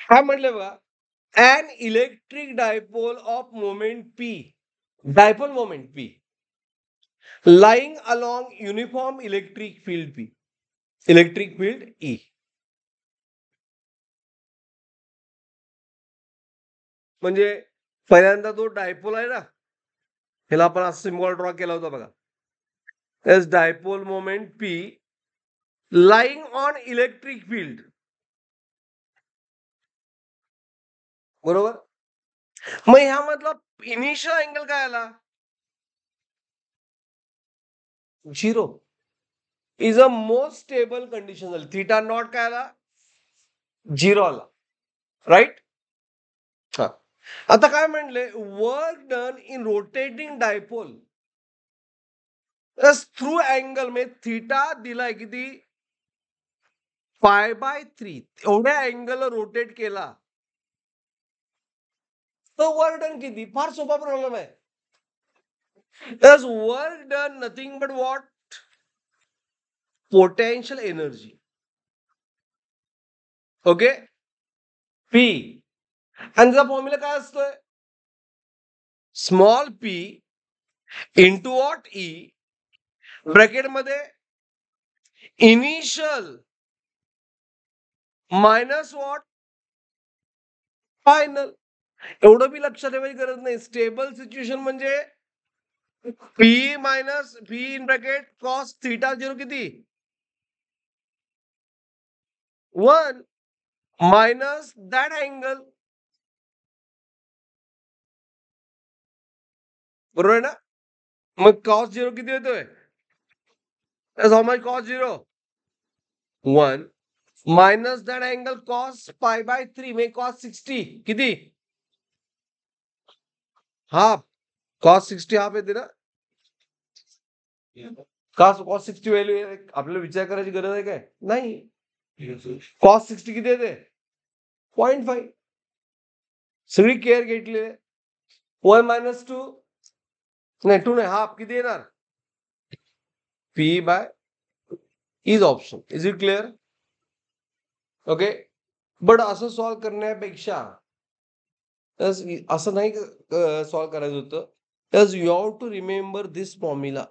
काय म्हटलं बघा, an electric dipole of moment P, dipole moment P, lying along uniform electric field P, electric field E. म्हणजे पहिल्यांदा तो डायपोल आहे ना, ह्याला आपण असं सिम्बॉल ड्रॉ केला होता बघा. S dipole moment P lying on electric field, बरोबर. मग ह्यामधला इनिशियल अँगल काय आला? 0 is a most stable condition झाली. थीटा नॉट काय आला? 0 आला, राईट. हा, आता काय म्हणले, work done in rotating dipole through angle म्हणजे थीटा दिलाय किती? π/3. एवढ्या अँगल रोटेट केला तर वर्क डन किती? फार सोपा प्रॉब्लेम आहे. Work done nothing but what? Potential energy. Okay, P. आणि त्याचा फॉर्म्युला काय असतोय? Small P into what E, ब्रॅकेटमध्ये इनिशियल मायनस व्हॉट फायनल. एवढं बी लक्षात ठेवायची गरज नाही. स्टेबल सिच्युएशन म्हणजे P minus P in bracket cos theta 0 किती? 1 मायनस दॅट अँगल, बरोबर आहे ना. मग कॉस 0 किती येतोय? How much cos 0? 1 minus that angle cos π/3 म्हणजे कॉस 60 किती? हाफ. कॉस 60 हाफ येते ना. कॉस 60 व्हॅल्यू आपल्याला विचार करायची गरज आहे काय? नाही. कॉस 60 किती येते? 0.5. सगळी केअर घेतली. 1 मायनस 2 नाही, 2 नाही, हाफ किती येणार? p/, is option. Is it clear? Okay. But असं सॉल्व्ह करण्यापेक्षा असं नाही सॉल्व्ह करायचं होतं. You have to remember this formula.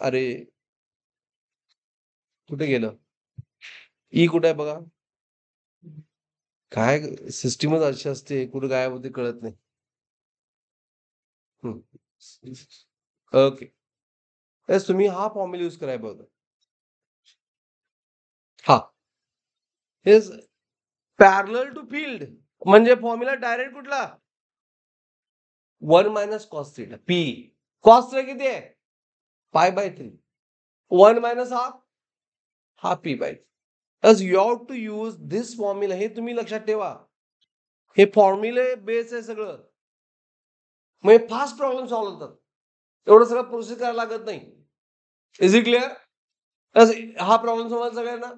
अरे कुठे गेलं? ई कुठे आहे बघा. काय सिस्टीमच अशी असते, कुठे गायब होते कळत नाही. ओके, तुम्ही हा फॉर्म्युला यूज करायला बघा. हा, इज पॅरलल टू फील्ड म्हणजे फॉर्म्युला डायरेक्ट कुठला? 1 minus cos theta. P cos theta किती आहे? π/3. 1 minus half p/3. You have to use this formula. हे तुम्ही लक्षात ठेवा. हे फॉर्म्युले बेस आहे सगळं. म्हणजे फास्ट प्रॉब्लेम सॉल्व्ह होतात. एवढं सगळं प्रोसेस करायला लागत नाही. Is it clear? हा प्रॉब्लेम समजला सगळ्यांना?